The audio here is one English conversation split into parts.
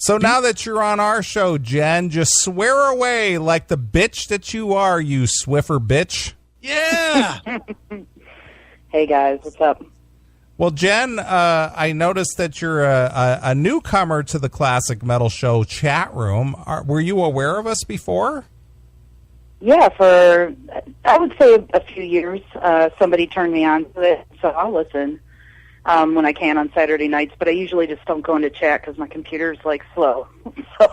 So now that you're on our show, Jen, just swear away like the bitch that you are, you Swiffer bitch. Yeah. Hey, guys. What's up? Well, Jen, I noticed that you're a newcomer to the Classic Metal Show chat room. Were you aware of us before? Yeah, for, I would say a few years. Somebody turned me on to it, so I'll listen when I can on Saturday nights, but I usually just don't go into chat because my computer's, slow. So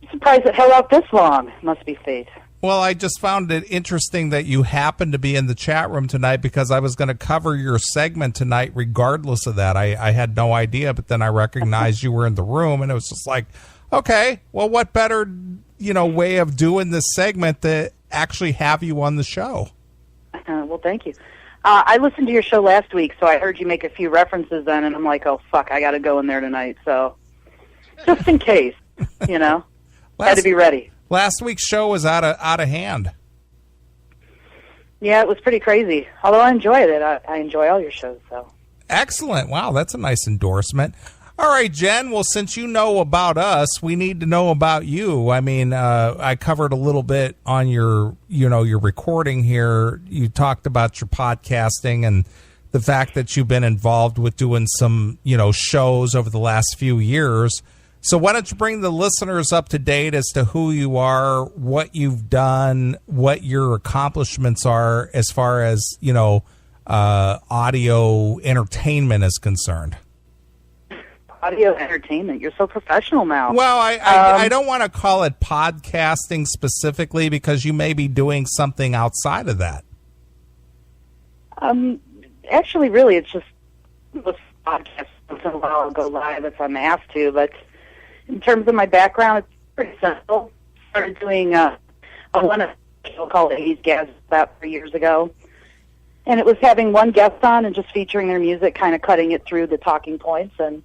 I'm surprised it held out this long. Must be fate. Well, I just found it interesting that you happened to be in the chat room tonight because I was going to cover your segment tonight regardless of that. I had no idea, but then I recognized you were in the room, and it was just like, okay, well, what better, way of doing this segment to actually have you on the show? Well, thank you. I listened to your show last week, so I heard you make a few references then, and I'm like, oh, fuck, I got to go in there tonight. So just in case, had to be ready. Last week's show was out of hand. Yeah, it was pretty crazy. Although I enjoyed it. I enjoy all your shows. So excellent. Wow, that's a nice endorsement. All right, Jen, well, since you know about us, we need to know about you. I mean, I covered a little bit on your recording here. You talked about your podcasting and the fact that you've been involved with doing some, shows over the last few years. So why don't you bring the listeners up to date as to who you are, what you've done, what your accomplishments are as far as, audio entertainment is concerned. Audio entertainment. You're so professional now. Well, I don't want to call it podcasting specifically because you may be doing something outside of that. Actually, really, it's just with podcasts. Once in a while, I'll go live if I'm asked to. But in terms of my background, it's pretty simple. Started doing a show called 80s Gas about 3 years ago. And it was having one guest on and just featuring their music, kind of cutting it through the talking points. And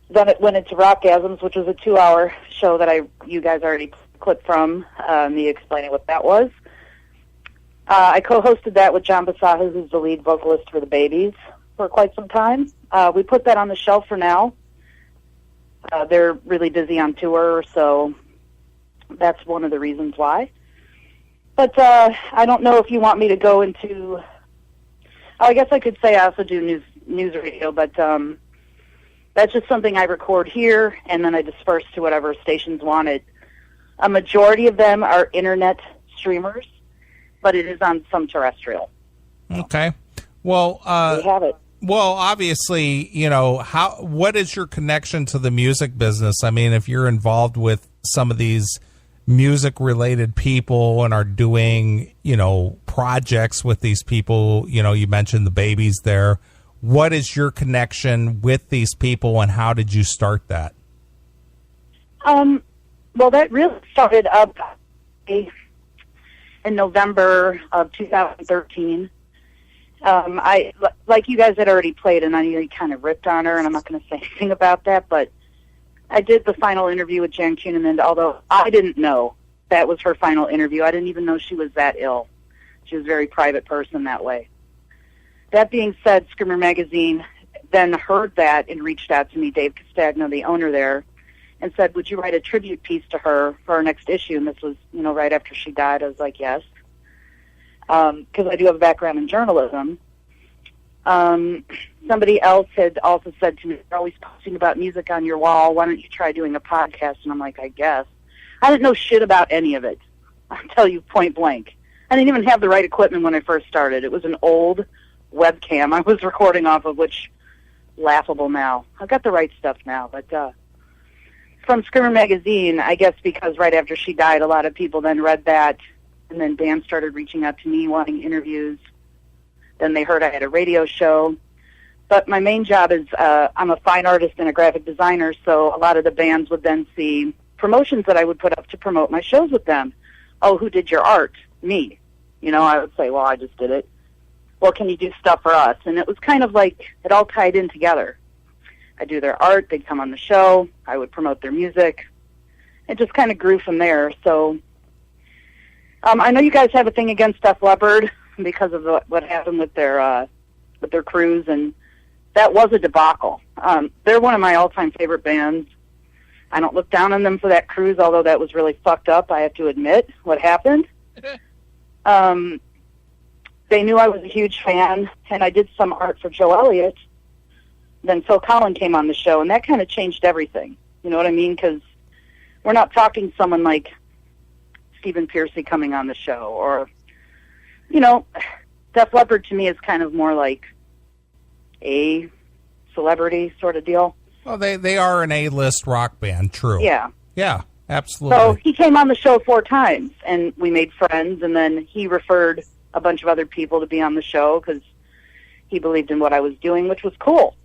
then it went into Rockgasms, which was a 2-hour show that you guys already clipped from, me explaining what that was. I co-hosted that with John Basaha, who's the lead vocalist for the Babies, for quite some time. We put that on the shelf for now. They're really busy on tour, so that's one of the reasons why. But I don't know if you want me to go into... I guess I could say I also do news radio, but that's just something I record here, and then I disperse to whatever stations want it. A majority of them are internet streamers, but it is on some terrestrial. Okay. Well, we have it. Well, obviously, what is your connection to the music business? I mean, if you're involved with some of these music-related people and are doing, projects with these people, you mentioned the Babies there. What is your connection with these people, and how did you start that? Well, that really started up in November of 2013. Like you guys had already played, and I kind of ripped on her, and I'm not going to say anything about that, but I did the final interview with Jan Kuhneman, although I didn't know that was her final interview. I didn't even know she was that ill. She was a very private person that way. That being said, Screamer Magazine then heard that and reached out to me, Dave Castagno, the owner there, and said, would you write a tribute piece to her for our next issue? And this was, right after she died. I was like, yes. Because I do have a background in journalism. Somebody else had also said to me, you're always posting about music on your wall. Why don't you try doing a podcast? And I'm like, I guess. I didn't know shit about any of it. I'll tell you point blank. I didn't even have the right equipment when I first started. It was an old webcam I was recording off of, which laughable now. I've got the right stuff now. But from Screamer Magazine, I guess because right after she died, a lot of people then read that, and then bands started reaching out to me wanting interviews. Then they heard I had a radio show. But my main job is I'm a fine artist and a graphic designer, so a lot of the bands would then see promotions that I would put up to promote my shows with them. Oh, who did your art? Me. I would say, well, I just did it. Well, can you do stuff for us? And it was kind of like it all tied in together. I do their art, they'd come on the show, I would promote their music. It just kind of grew from there. So I know you guys have a thing against Def Leppard because of what happened with their cruise, and that was a debacle. They're one of my all-time favorite bands. I don't look down on them for that cruise, although that was really fucked up, I have to admit, what happened. They knew I was a huge fan, and I did some art for Joe Elliott. Then Phil Collin came on the show, and that kind of changed everything. You know what I mean? Because we're not talking someone like Stephen Pearcy coming on the show, or, you know, Def Leppard to me is kind of more like a celebrity sort of deal. Well, they are an A-list rock band, true. Yeah. Yeah, absolutely. So he came on the show 4 times, and we made friends, and then he referred a bunch of other people to be on the show because he believed in what I was doing, which was cool.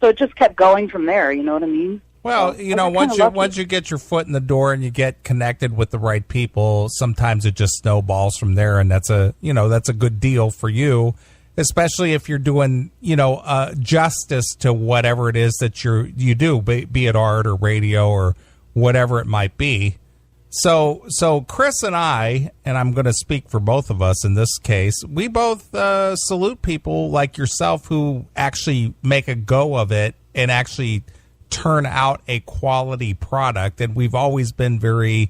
So it just kept going from there, you know what I mean? Well, you know, once you get your foot in the door and you get connected with the right people, sometimes it just snowballs from there, and that's a good deal for you, especially if you're doing, justice to whatever it is that you do, be it art or radio or whatever it might be. So Chris and I, and I'm going to speak for both of us in this case, we both salute people like yourself who actually make a go of it and actually turn out a quality product. And we've always been very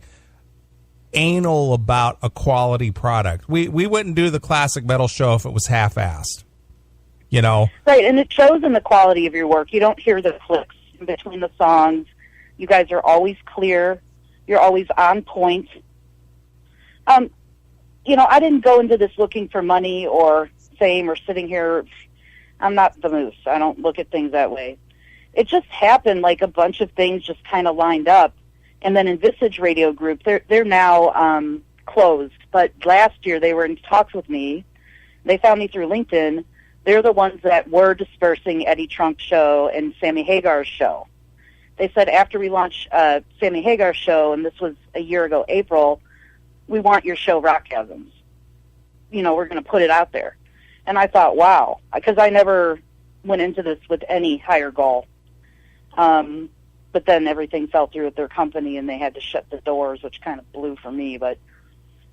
anal about a quality product. We wouldn't do the classic metal show if it was half-assed, you know? Right, and it shows in the quality of your work. You don't hear the clicks in between the songs. You guys are always clear. You're always on point. I didn't go into this looking for money or fame or sitting here. I'm not the Moose. I don't look at things that way. It just happened, like a bunch of things just kind of lined up. And then Envisage Radio Group, they're now closed. But last year they were in talks with me. They found me through LinkedIn. They're the ones that were dispersing Eddie Trunk's show and Sammy Hagar's show. They said after we launch Sammy Hagar's show, and this was a year ago, April, we want your show Rockgasms. We're going to put it out there. And I thought, wow, because I never went into this with any higher goal. But then everything fell through with their company, and they had to shut the doors, which kind of blew for me. But,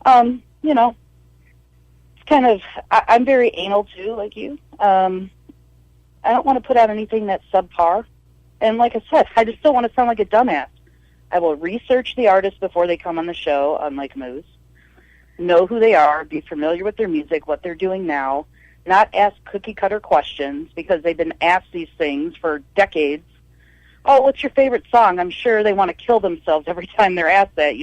it's kind of, I'm very anal, too, like you. I don't want to put out anything that's subpar. And like I said, I just don't want to sound like a dumbass. I will research the artist before they come on the show, unlike Moose. Know who they are, be familiar with their music, what they're doing now, not ask cookie-cutter questions because they've been asked these things for decades. Oh, what's your favorite song? I'm sure they want to kill themselves every time they're asked that,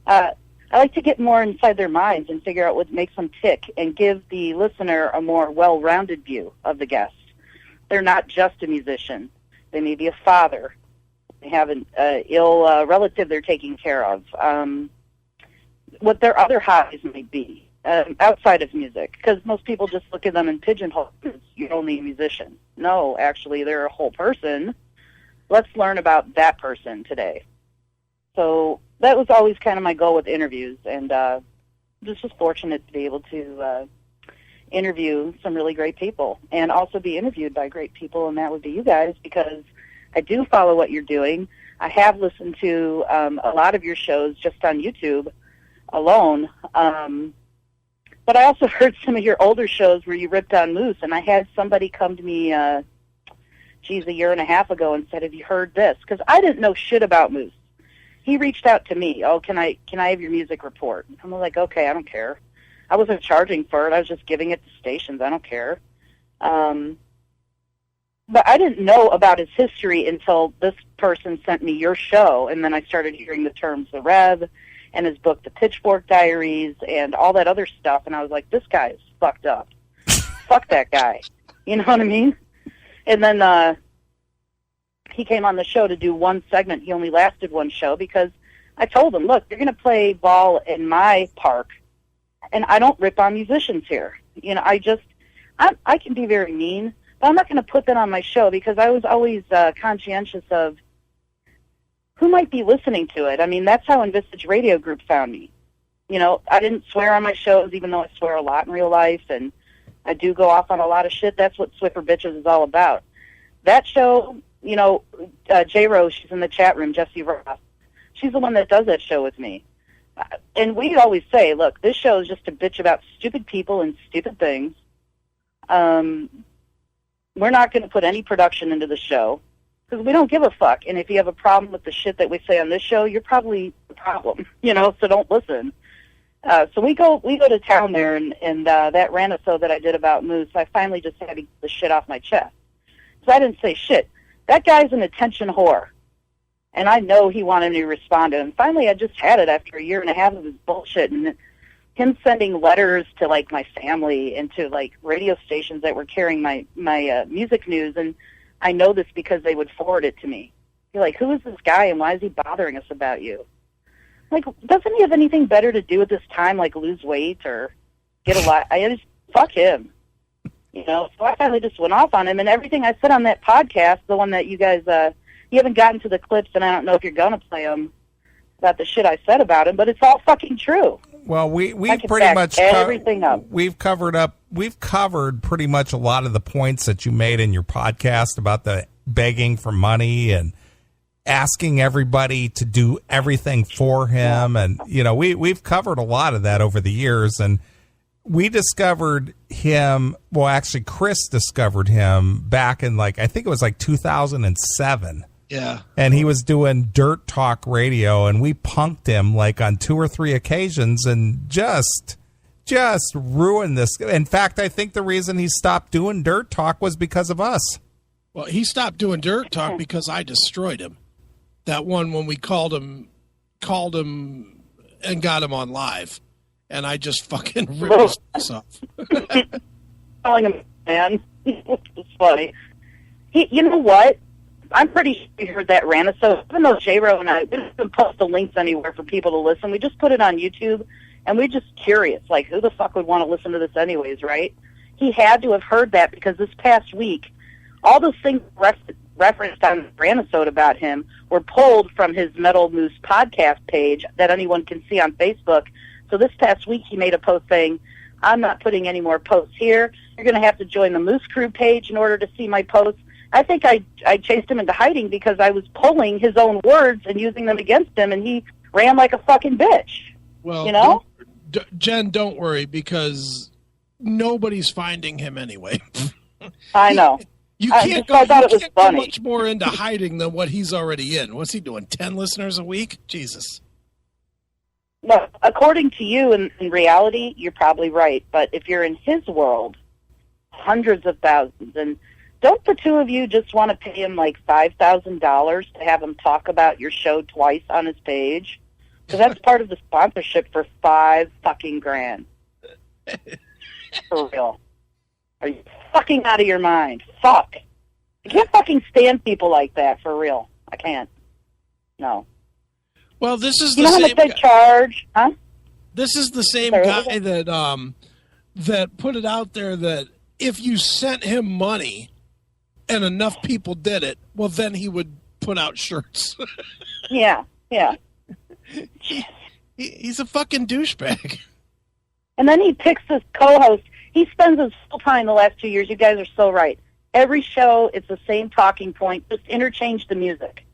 I like to get more inside their minds and figure out what makes them tick and give the listener a more well-rounded view of the guest. They're not just a musician. They may be a father. They have an ill relative they're taking care of. What their other hobbies might be outside of music, because most people just look at them and pigeonhole because you're only a musician. No, actually, they're a whole person. Let's learn about that person today. So that was always kind of my goal with interviews, and just was fortunate to be able to interview some really great people and also be interviewed by great people, and that would be you guys, because I do follow what you're doing. I have listened to a lot of your shows just on YouTube alone, but I also heard some of your older shows where you ripped on Moose, and I had somebody come to me a year and a half ago and said, have you heard this? Because I didn't know shit about Moose. He reached out to me, can I have your music report? I'm like, okay, I don't care. I wasn't charging for it. I was just giving it to stations. I don't care. But I didn't know about his history until this person sent me your show, and then I started hearing the terms The Rev and his book, The Pitchfork Diaries, and all that other stuff, and I was like, this guy is fucked up. Fuck that guy. You know what I mean? And then he came on the show to do one segment. He only lasted one show because I told him, look, you're going to play ball in my park, and I don't rip on musicians here. I can be very mean, but I'm not going to put that on my show because I was always conscientious of who might be listening to it. I mean, that's how Envisage Radio Group found me. I didn't swear on my shows, even though I swear a lot in real life, and I do go off on a lot of shit. That's what Swiffer Bitches is all about. That show, J-Rose, she's in the chat room, Jessie Roth, she's the one that does that show with me. And we always say, look, this show is just a bitch about stupid people and stupid things. We're not going to put any production into the show. because we don't give a fuck. And if you have a problem with the shit that we say on this show, you're probably the problem, so don't listen. So we go to town there, and that rant-a-so that I did about Moose, I finally just had to get the shit off my chest. So I didn't say shit. That guy's an attention whore. And I know he wanted me to respond to him. Finally, I just had it after a year and a half of his bullshit, and him sending letters to, like, my family and to, like, radio stations that were carrying my music news, and I know this because they would forward it to me. You're like, who is this guy, and why is he bothering us about you? Like, doesn't he have anything better to do at this time, like lose weight or get a lot? I just, fuck him. So I finally just went off on him, and everything I said on that podcast, the one that you guys, you haven't gotten to the clips, and I don't know if you're going to play them, about the shit I said about him, but it's all fucking true. Well, we've pretty much everything up. We've covered pretty much a lot of the points that you made in your podcast about the begging for money and asking everybody to do everything for him. And, we've covered a lot of that over the years. And we discovered him. Well, actually, Chris discovered him back in I think it was 2007. Yeah. And he was doing Dirt Talk radio, and we punked him on 2 or 3 occasions and just ruined this. In fact, I think the reason he stopped doing Dirt Talk was because of us. Well, he stopped doing Dirt Talk because I destroyed him. That one when we called him and got him on live, and I just fucking ripped his face off. Calling him man, it's funny. You know what? I'm pretty sure you heard that rant. So even though J-Ro and I didn't post the links anywhere for people to listen, we just put it on YouTube, and we're just curious, who the fuck would want to listen to this anyways, right? He had to have heard that because this past week, all those things referenced on the rant-a-so about him were pulled from his Metal Moose podcast page that anyone can see on Facebook. So this past week, he made a post saying, I'm not putting any more posts here. You're going to have to join the Moose Crew page in order to see my posts. I think I chased him into hiding because I was pulling his own words and using them against him, and he ran like a fucking bitch. Well, Jen, don't worry, because nobody's finding him anyway. I know. You can't go much more into hiding than what he's already in. What's he doing, 10 listeners a week? Jesus. Well, according to you, in reality, you're probably right. But if you're in his world, hundreds of thousands, and don't the two of you just want to pay him $5,000 to have him talk about your show twice on his page? Because that's part of the sponsorship for $5 fucking grand. For real. Are you fucking out of your mind? Fuck. I can't fucking stand people like that, for real. I can't. No. Well, this is the same. You know how much they charge? Huh? This is the same guy that put it out there that if you sent him money and enough people did it, well, then he would put out shirts. Yeah. He's a fucking douchebag. And then he picks his co-host. He spends his whole time the last 2 years. You guys are so right. Every show, it's the same talking point. Just interchange the music.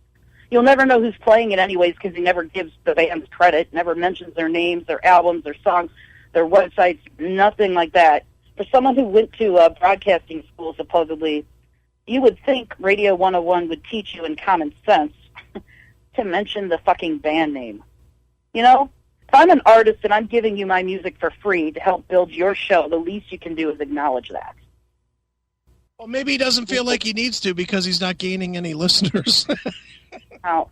You'll never know who's playing it anyways because he never gives the bands credit, never mentions their names, their albums, their songs, their websites, nothing like that. For someone who went to broadcasting school, supposedly, you would think Radio 101 would teach you in common sense to mention the fucking band name. If I'm an artist and I'm giving you my music for free to help build your show, the least you can do is acknowledge that. Well, maybe he doesn't feel like he needs to because he's not gaining any listeners. No,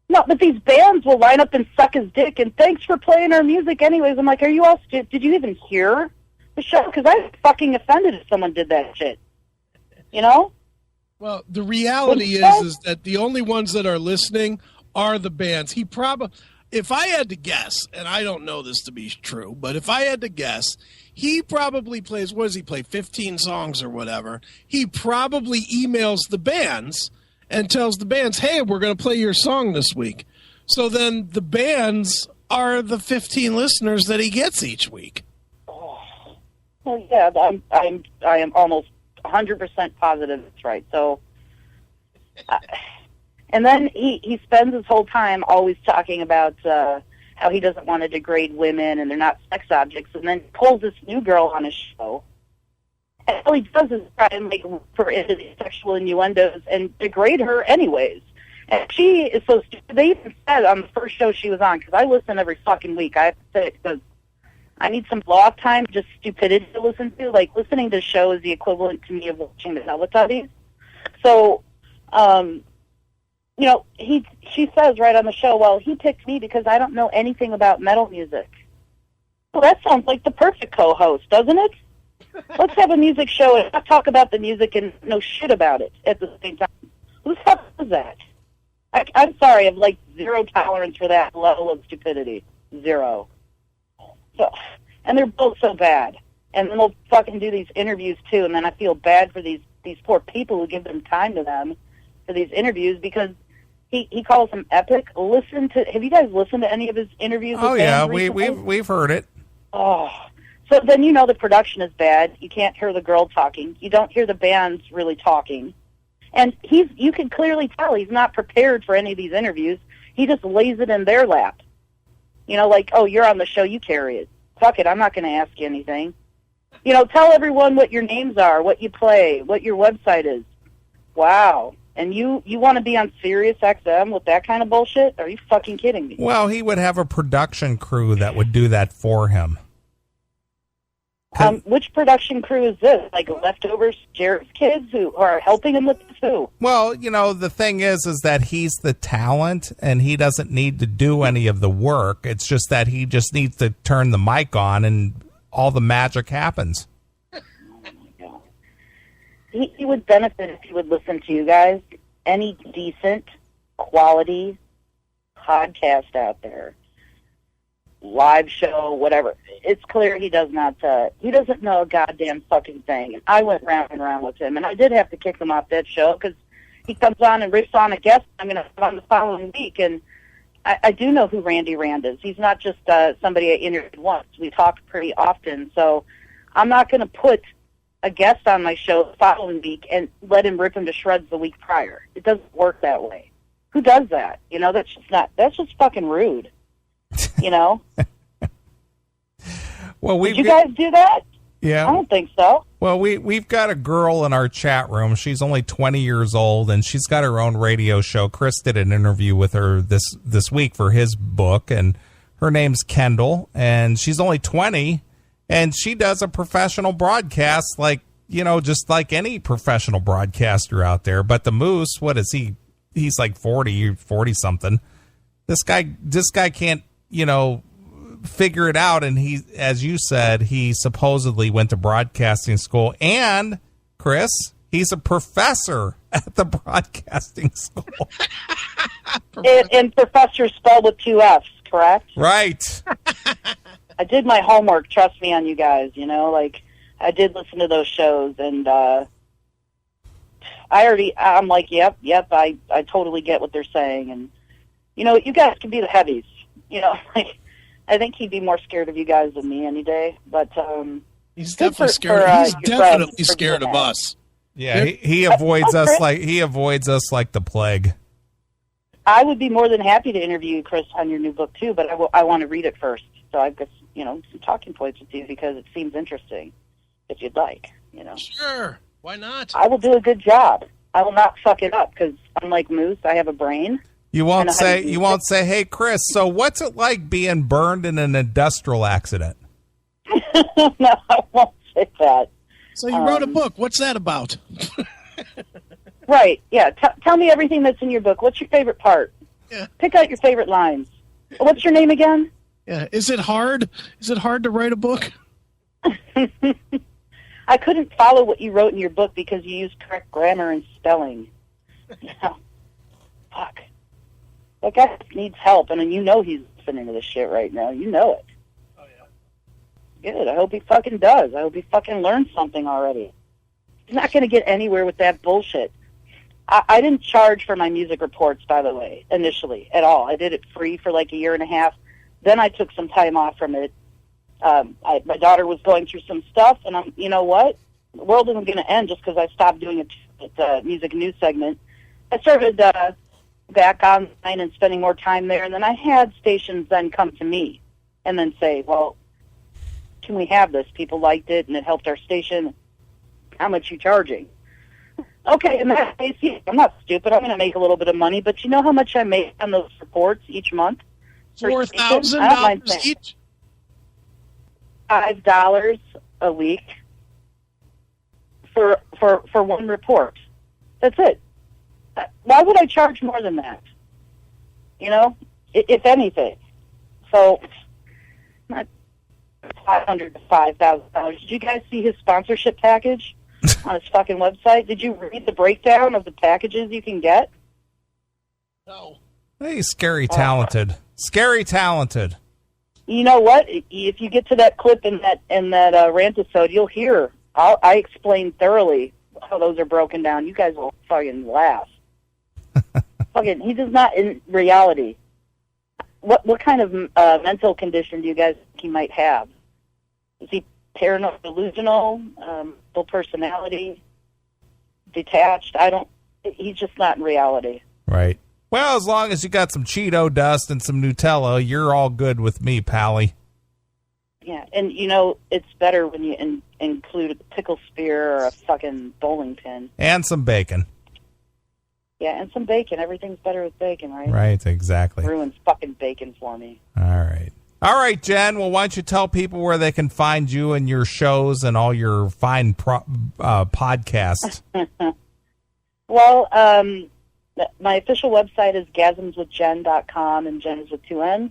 but these bands will line up and suck his dick, and thanks for playing our music anyways. I'm like, are you all did you even hear the show? Because I'm fucking offended if someone did that shit. Well, the reality is that the only ones that are listening are the bands. If I had to guess, and I don't know this to be true, but if I had to guess, he probably plays, what does he play, 15 songs or whatever. He probably emails the bands and tells the bands, hey, we're going to play your song this week. So then the bands are the 15 listeners that he gets each week. Oh. Well, yeah, I am almost 100% positive that's right. So, and then he spends his whole time always talking about how he doesn't want to degrade women and they're not sex objects, and then pulls this new girl on his show And all he does is try and make her into these sexual innuendos and degrade her anyways. And she is so stupid. They even said on the first show she was on, because I listen every fucking week. I have to say it because I need some block time, just stupidity to listen to. Like, listening to the show is the equivalent to me of watching the Teletubbies. So, she says right on the show, well, he picked me because I don't know anything about metal music. Well, that sounds like the perfect co-host, doesn't it? Let's have a music show and not talk about the music and know shit about it at the same time. Who the fuck is that? I'm sorry, I have, like, zero tolerance for that level of stupidity. Zero. So, and they're both so bad. And then they'll fucking do these interviews, too, and then I feel bad for these poor people who give them time to them for these interviews, because he calls them epic. Have you guys listened to any of his interviews? Oh, yeah, we've heard it. Oh, so then the production is bad. You can't hear the girl talking. You don't hear the bands really talking. And you can clearly tell he's not prepared for any of these interviews. He just lays it in their lap. Like, oh, you're on the show, you carry it. Fuck it, I'm not going to ask you anything. Tell everyone what your names are, what you play, what your website is. Wow. And you want to be on Sirius XM with that kind of bullshit? Are you fucking kidding me? Well, he would have a production crew that would do that for him. Which production crew is this? Like leftovers, Jared's kids who are helping him with this? Who? Well, the thing is that he's the talent and he doesn't need to do any of the work. It's just that he just needs to turn the mic on and all the magic happens. Oh my God. He would benefit if he would listen to you guys. Any decent, quality podcast out there, live show, whatever. It's clear he doesn't know a goddamn fucking thing. And I went round and round with him, and I did have to kick him off that show because he comes on and riffs on a guest I'm going to have on the following week. And I do know who Randy Rand is. He's not just somebody I interviewed once. We talk pretty often. So I'm not going to put a guest on my show the following week and let him rip him to shreds the week prior. It doesn't work that way. Who does that? That's just fucking rude. Well, did you guys do that? Yeah. I don't think so. Well, we've got a girl in our chat room. She's only 20 years old, and she's got her own radio show. Chris did an interview with her this week for his book, and her name's Kendall, and she's only 20, and she does a professional broadcast just like any professional broadcaster out there. But the Moose, what is he? He's like 40-something. This guy can't, figure it out, and he, as you said, he supposedly went to broadcasting school, and Chris, he's a professor at the broadcasting school. And professor spelled with 2 F's, correct? Right. I did my homework, trust me on you guys, I did listen to those shows, and I'm like, yep, I totally get what they're saying, and you guys can be the heavies, I think he'd be more scared of you guys than me any day. But he's definitely scared. He's definitely scared of us. Yeah, he avoids us like the plague. I would be more than happy to interview you, Chris, on your new book too. But I want to read it first, so I've got some talking points with you because it seems interesting. If you'd like, Sure, why not? I will do a good job. I will not fuck it up because unlike Moose, I have a brain. You won't say, hey, Chris, so what's it like being burned in an industrial accident? No, I won't say that. So you wrote a book. What's that about? Right, yeah. Tell me everything that's in your book. What's your favorite part? Yeah. Pick out your favorite lines. What's your name again? Yeah. Is it hard? Is it hard to write a book? I couldn't follow what you wrote in your book because you used correct grammar and spelling. Fuck. That guy needs help, and he's listening to this shit right now. You know it. Oh, yeah. Good. I hope he fucking does. I hope he fucking learned something already. He's not going to get anywhere with that bullshit. I didn't charge for my music reports, by the way, initially, at all. I did it free for like a year and a half. Then I took some time off from it. My daughter was going through some stuff, and you know what? The world isn't going to end just because I stopped doing a music news segment. I started back online and spending more time there, and then I had stations then come to me and then say, well, can we have this? People liked it, and it helped our station. how much you charging? Okay, in that case, yeah, I'm not stupid. I'm going to make a little bit of money, but you know how much I make on those reports each month? $4,000 each? $5 a week for one report. That's it. Why would I charge more than that? You know, if anything. So, not $500 to $5,000. Did you guys see his sponsorship package on his fucking website? Did you read the breakdown of the packages you can get? No. Hey, scary talented. Scary talented. You know what? If you get to that clip in that rant episode, you'll hear. I explain thoroughly how those are broken down. You guys will fucking laugh. Fucking, he does not in reality. What kind of mental condition do you guys think he might have? Is he paranoid, delusional, full personality, detached? He's just not in reality. Right. Well, as long as you got some Cheeto dust and some Nutella, you're all good with me, Pally. Yeah, and you know, it's better when you include a pickle spear or a fucking bowling pin. And some bacon. Yeah, and some bacon. Everything's better with bacon, right? Right, exactly. Ruins fucking bacon for me. All right. All right, Jen. Well, why don't you tell people where they can find you and your shows and all your fine podcasts? Well, my official website is gasmswithjen.com, and Jen is with 2 N's.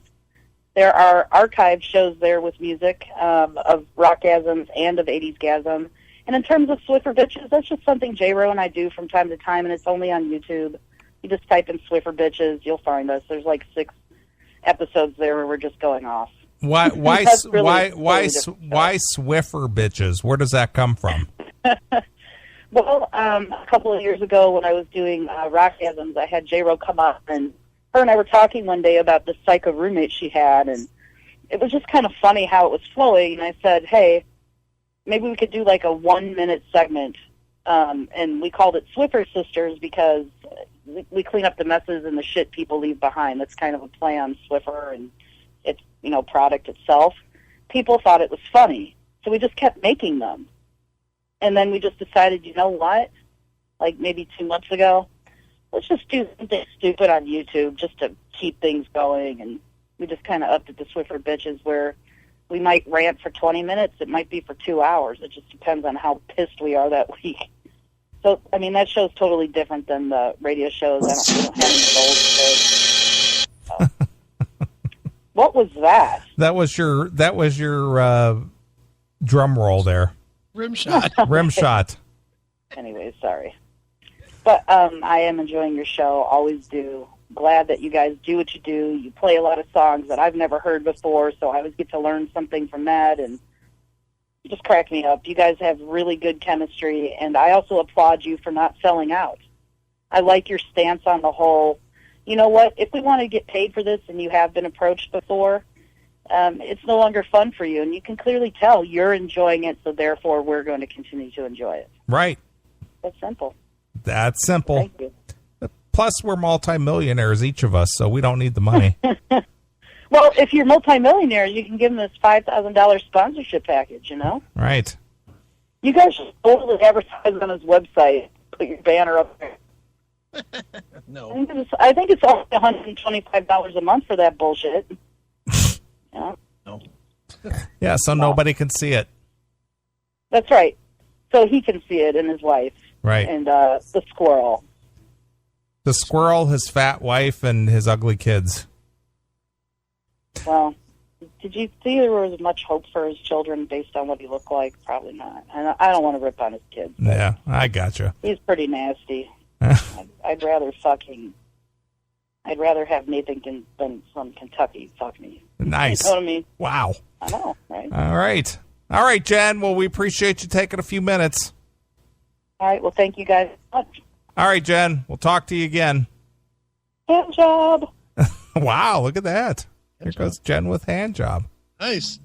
There are archived shows there with music of rockgasms and of 80s gasm. And in terms of Swiffer Bitches, that's just something J-Ro and I do from time to time, and it's only on YouTube. You just type in Swiffer Bitches, you'll find us. There's like 6 episodes there where we're just going off. Why really Swiffer Bitches? Where does that come from? Well, a couple of years ago when I was doing rockgasms, I had J-Ro come up, and her and I were talking one day about the psycho roommate she had, and it was just kind of funny how it was flowing, and I said, hey, maybe we could do like a 1-minute segment, and we called it Swiffer Sisters because we clean up the messes and the shit people leave behind. That's kind of a play on Swiffer and its, product itself. People thought it was funny, so we just kept making them. And then we just decided, you know what, like maybe 2 months ago, let's just do something stupid on YouTube just to keep things going. And we just kind of upped it to Swiffer Bitches, where we might rant for 20 minutes. It might be for 2 hours. It just depends on how pissed we are that week. So, I mean, that show's totally different than the radio shows. We don't have any gold shows. So. What was that? That was your drum roll there. Rim shot. Rim shot. Anyway, sorry. But I am enjoying your show. Always do. Glad that you guys do what you do. You play a lot of songs that I've never heard before, so I always get to learn something from that, and you just crack me up. You guys have really good chemistry, and I also applaud you for not selling out. I like your stance on the whole, you know what, if we want to get paid for this and you have been approached before, it's no longer fun for you, and you can clearly tell you're enjoying it, so therefore we're going to continue to enjoy it. Right. That's simple. That's simple. Thank you. Plus, we're multimillionaires, each of us, so we don't need the money. Well, if you're multimillionaires, you can give them this $5,000 sponsorship package, Right. You guys should totally advertise on his website. Put your banner up there. No. I think it's only $125 a month for that bullshit. Yeah. No. Yeah, so nobody can see it. That's right. So he can see it, and his wife. Right. And the squirrel. The squirrel, his fat wife, and his ugly kids. Well, did you see there was much hope for his children based on what he looked like? Probably not. And I don't want to rip on his kids. Yeah, I gotcha. He's pretty nasty. I'd rather have Nathan than from Kentucky fuck me. Nice. You know what I mean? Wow. I know, right? All right. All right, Jen. Well, we appreciate you taking a few minutes. All right. Well, thank you guys so much. All right, Jen. We'll talk to you again. Hand job. Wow, look at that. Here goes Jen with hand job. Nice.